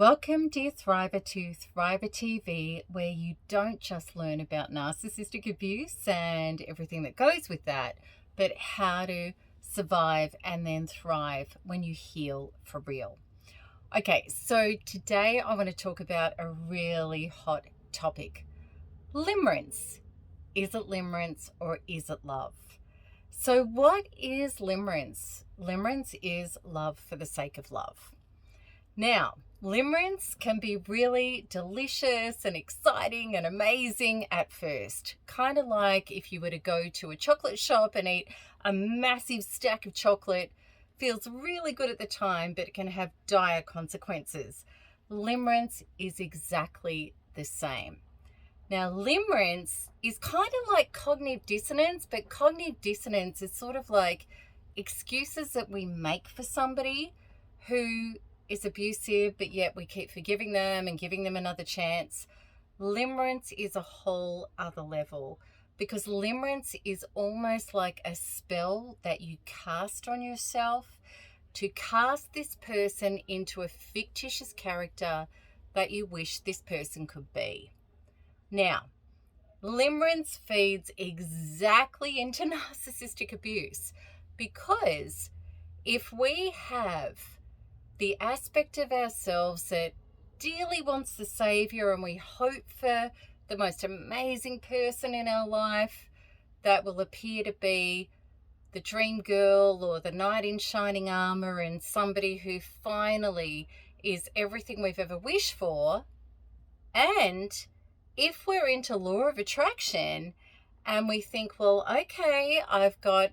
Welcome, dear Thriver, to Thriver TV, where you don't just learn about narcissistic abuse and everything that goes with that, but how to survive and then thrive when you heal for real. Okay, so today I want to talk about a really hot topic. Limerence. Is it limerence or is it love? So what is limerence? Limerence is love for the sake of love. Now, limerence can be really delicious and exciting and amazing at first. Kind of like if you were to go to a chocolate shop and eat a massive stack of chocolate. Feels really good at the time, but it can have dire consequences. Limerence is exactly the same. Now, limerence is kind of like cognitive dissonance, but cognitive dissonance is sort of like excuses that we make for somebody who is abusive, but yet we keep forgiving them and giving them another chance. Limerence is a whole other level, because limerence is almost like a spell that you cast on yourself to cast this person into a fictitious character that you wish this person could be. Now, limerence feeds exactly into narcissistic abuse, because if we have the aspect of ourselves that dearly wants the savior and we hope for the most amazing person in our life that will appear to be the dream girl or the knight in shining armor and somebody who finally is everything we've ever wished for. And if we're into law of attraction and we think, well, okay, I've got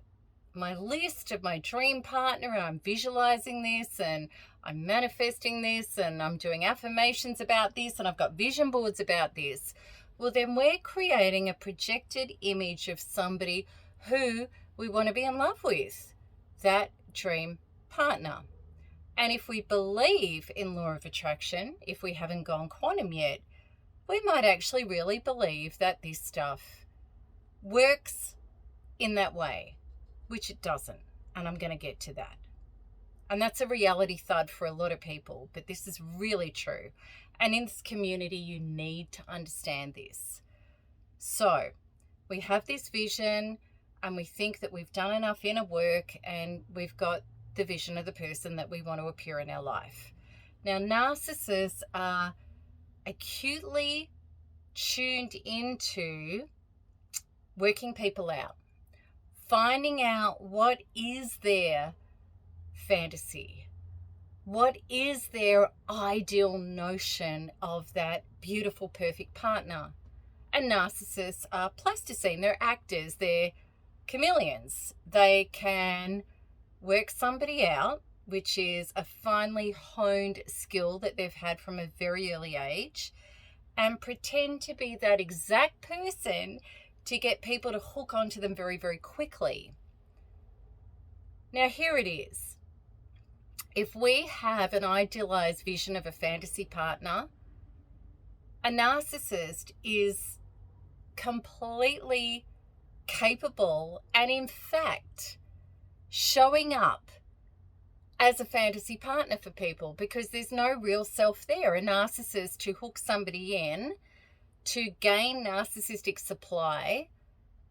my list of my dream partner and I'm visualizing this and I'm manifesting this and I'm doing affirmations about this and I've got vision boards about this, well, then we're creating a projected image of somebody who we want to be in love with, that dream partner. And if we believe in law of attraction, if we haven't gone quantum yet, we might actually really believe that this stuff works in that way, which it doesn't. And I'm going to get to that. And that's a reality thud for a lot of people, but this is really true. And in this community, you need to understand this. So we have this vision and we think that we've done enough inner work and we've got the vision of the person that we want to appear in our life. Now, narcissists are acutely tuned into working people out, finding out what is their fantasy, what is their ideal notion of that beautiful, perfect partner. And narcissists are plasticine, they're actors, they're chameleons. They can work somebody out, which is a finely honed skill that they've had from a very early age, and pretend to be that exact person to get people to hook onto them very, very quickly. Now, here it is. If we have an idealized vision of a fantasy partner, a narcissist is completely capable and, in fact, showing up as a fantasy partner for people because there's no real self there. A narcissist to hook somebody in to gain narcissistic supply,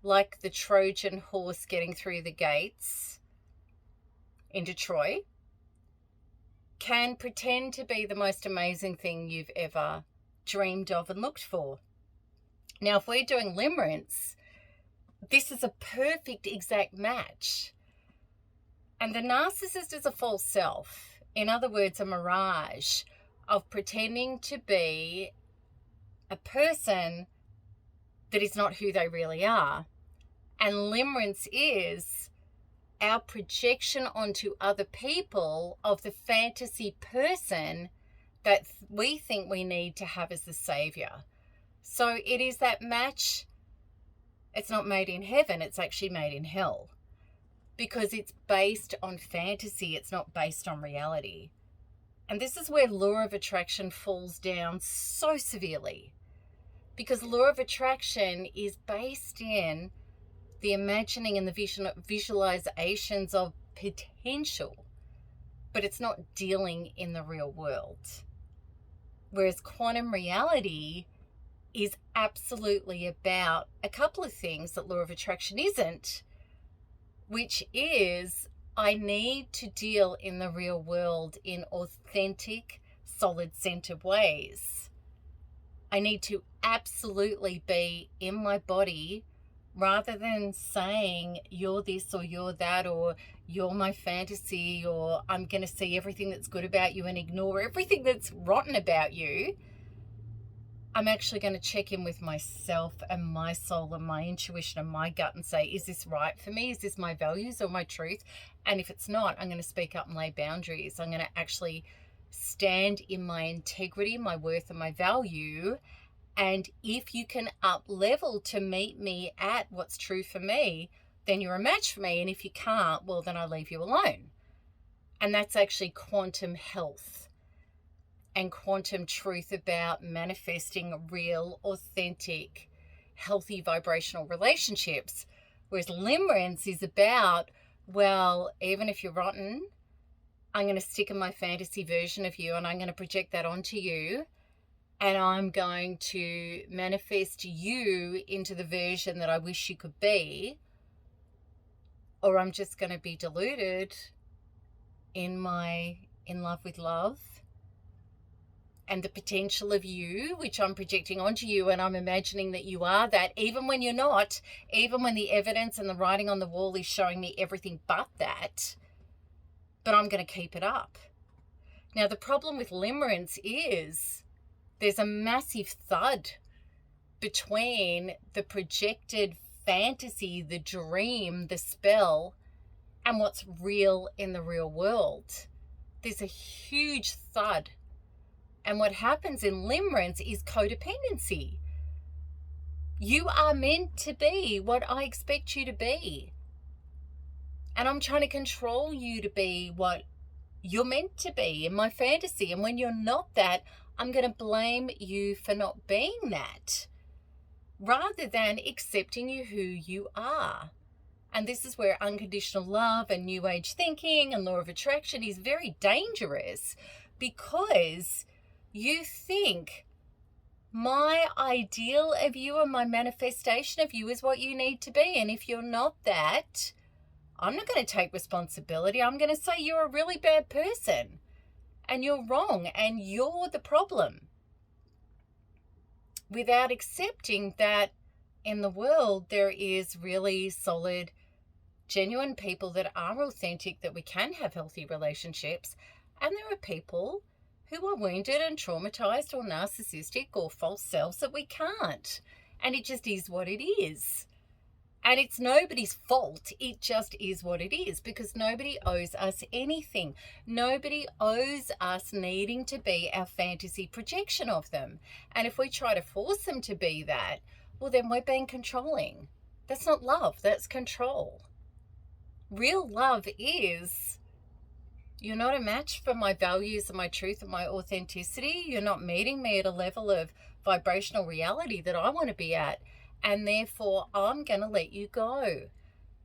like the Trojan horse getting through the gates in Detroit, can pretend to be the most amazing thing you've ever dreamed of and looked for. Now, if we're doing limerence, this is a perfect exact match. And the narcissist is a false self. In other words, a mirage of pretending to be a person that is not who they really are. And limerence is our projection onto other people of the fantasy person that we think we need to have as the savior. So it is that match. It's not made in heaven, it's actually made in hell, because it's based on fantasy, it's not based on reality. And this is where law of attraction falls down so severely, because law of attraction is based in the imagining and the visualizations of potential, but it's not dealing in the real world. Whereas quantum reality is absolutely about a couple of things that law of attraction isn't, which is I need to deal in the real world in authentic, solid-centered ways. I need to absolutely be in my body rather than saying you're this or you're that or you're my fantasy or I'm going to see everything that's good about you and ignore everything that's rotten about you. I'm actually going to check in with myself and my soul and my intuition and my gut and say, is this right for me? Is this my values or my truth? And if it's not, I'm going to speak up and lay boundaries. I'm going to actually stand in my integrity, my worth, and my value. And if you can up level to meet me at what's true for me, then you're a match for me. And if you can't, well, then I leave you alone. And that's actually quantum health and quantum truth about manifesting real, authentic, healthy vibrational relationships. Whereas limerence is about, well, even if you're rotten, I'm going to stick in my fantasy version of you and I'm going to project that onto you. And I'm going to manifest you into the version that I wish you could be. Or I'm just going to be deluded in love with love and the potential of you, which I'm projecting onto you, and I'm imagining that you are that, even when you're not, even when the evidence and the writing on the wall is showing me everything but that, but I'm going to keep it up. Now, the problem with limerence is there's a massive thud between the projected fantasy, the dream, the spell, and what's real in the real world. There's a huge thud. And what happens in limerence is codependency. You are meant to be what I expect you to be. And I'm trying to control you to be what you're meant to be in my fantasy. And when you're not that, I'm going to blame you for not being that, rather than accepting you who you are. And this is where unconditional love and new age thinking and law of attraction is very dangerous, because you think my ideal of you and my manifestation of you is what you need to be. And if you're not that, I'm not going to take responsibility. I'm going to say you're a really bad person and you're wrong and you're the problem, without accepting that in the world there is really solid, genuine people that are authentic, that we can have healthy relationships, and there are people who are wounded and traumatized or narcissistic or false selves that we can't. And it just is what it is. And it's nobody's fault. It just is what it is, because nobody owes us anything. Nobody owes us needing to be our fantasy projection of them. And if we try to force them to be that, well, then we're being controlling. That's not love. That's control. Real love is, you're not a match for my values and my truth and my authenticity. You're not meeting me at a level of vibrational reality that I want to be at. And therefore, I'm going to let you go.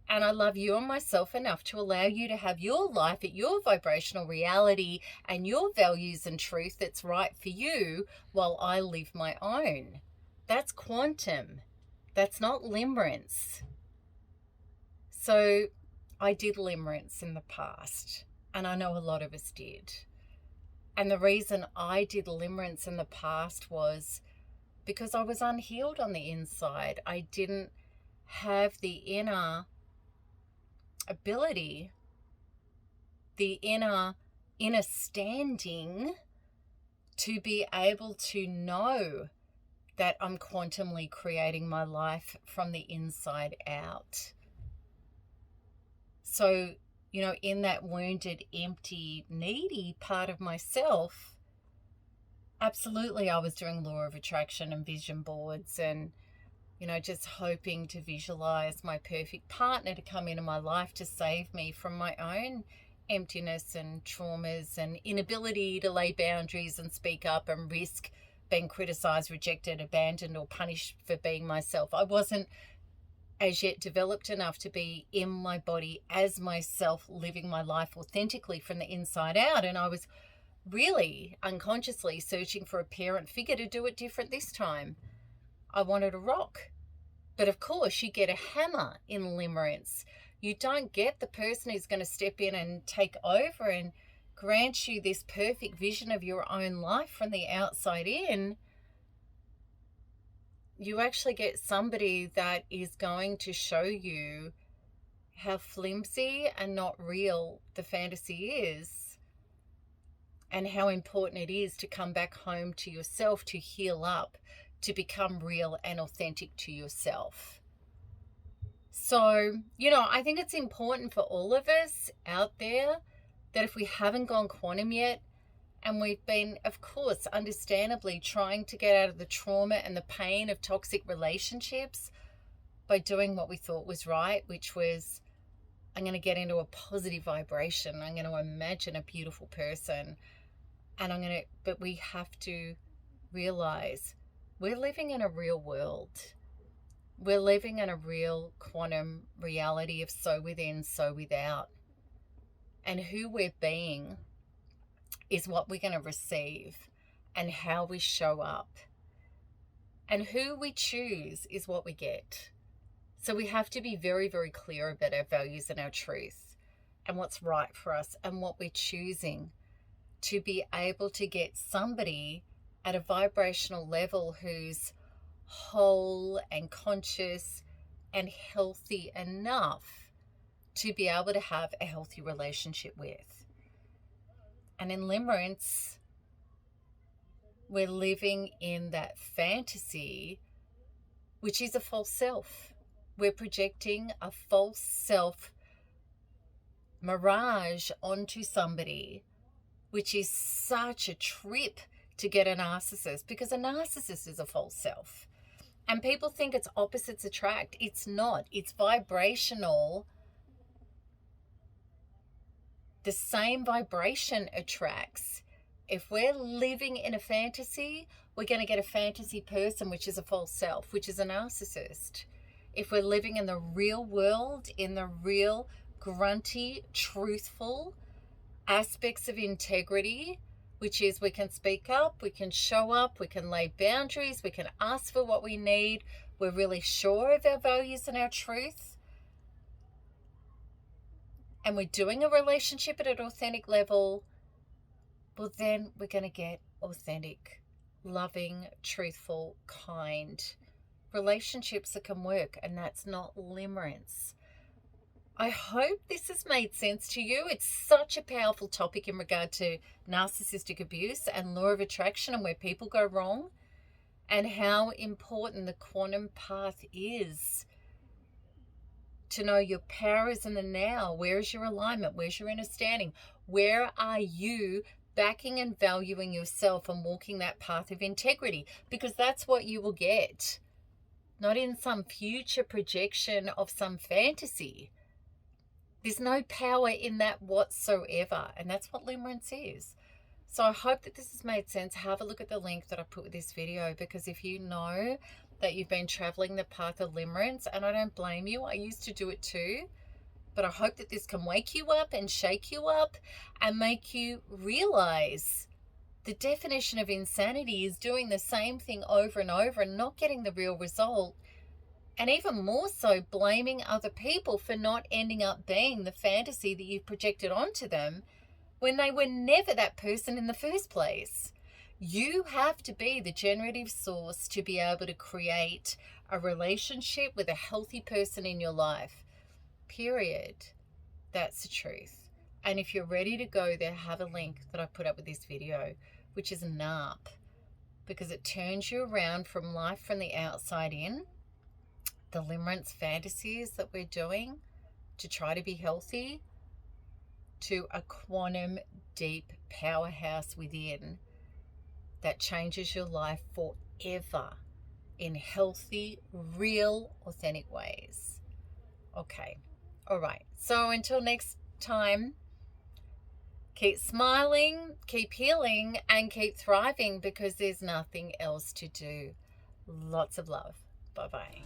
And I love you and myself enough to allow you to have your life at your vibrational reality and your values and truth that's right for you, while I live my own. That's quantum. That's not limerence. So I did limerence in the past. And I know a lot of us did. And the reason I did limerence in the past was because I was unhealed on the inside. I didn't have the inner ability, the inner standing to be able to know that I'm quantumly creating my life from the inside out. So, in that wounded, empty, needy part of myself, absolutely I was doing law of attraction and vision boards and, just hoping to visualize my perfect partner to come into my life to save me from my own emptiness and traumas and inability to lay boundaries and speak up and risk being criticized, rejected, abandoned, or punished for being myself. I wasn't as yet developed enough to be in my body as myself, living my life authentically from the inside out. And I was really unconsciously searching for a parent figure to do it different this time. I wanted a rock. But of course, you get a hammer in limerence. You don't get the person who's going to step in and take over and grant you this perfect vision of your own life from the outside in. You actually get somebody that is going to show you how flimsy and not real the fantasy is, and how important it is to come back home to yourself, to heal up, to become real and authentic to yourself. So, I think it's important for all of us out there that if we haven't gone quantum yet, and we've been, of course, understandably trying to get out of the trauma and the pain of toxic relationships by doing what we thought was right, which was, I'm going to get into a positive vibration. I'm going to imagine a beautiful person. But we have to realize we're living in a real world. We're living in a real quantum reality of so within, so without. And who we're being is what we're going to receive, and how we show up. And who we choose is what we get. So we have to be very, very clear about our values and our truth and what's right for us and what we're choosing to be able to get somebody at a vibrational level who's whole and conscious and healthy enough to be able to have a healthy relationship with. And in limerence, we're living in that fantasy, which is a false self. We're projecting a false self mirage onto somebody, which is such a trip to get a narcissist, because a narcissist is a false self. And people think it's opposites attract. It's not. It's vibrational. The same vibration attracts. If we're living in a fantasy, we're going to get a fantasy person, which is a false self, which is a narcissist. If we're living in the real world, in the real grunty, truthful aspects of integrity, which is we can speak up, we can show up, we can lay boundaries, we can ask for what we need, we're really sure of our values and our truth, and we're doing a relationship at an authentic level, well, then we're going to get authentic, loving, truthful, kind relationships that can work, and that's not limerence. I hope this has made sense to you. It's such a powerful topic in regard to narcissistic abuse and law of attraction and where people go wrong, and how important the quantum path is to know your power is in the now. Where is your alignment? Where's your understanding? Where are you backing and valuing yourself and walking that path of integrity? Because that's what you will get, not in some future projection of some fantasy. There's no power in that whatsoever, and that's what limerence is. So I hope that this has made sense. Have a look at the link that I put with this video, because if you know that you've been traveling the path of limerence, and I don't blame you, I used to do it too, but I hope that this can wake you up and shake you up and make you realize the definition of insanity is doing the same thing over and over and not getting the real result. And even more so, blaming other people for not ending up being the fantasy that you've projected onto them when they were never that person in the first place. You have to be the generative source to be able to create a relationship with a healthy person in your life. Period. That's the truth. And if you're ready to go there, have a link that I put up with this video, which is NARP, because it turns you around from life from the outside in. The limerence fantasies that we're doing to try to be healthy, to a quantum deep powerhouse within that changes your life forever in healthy, real, authentic ways. Okay. All right. So until next time, keep smiling, keep healing, and keep thriving, because there's nothing else to do. Lots of love. Bye-bye.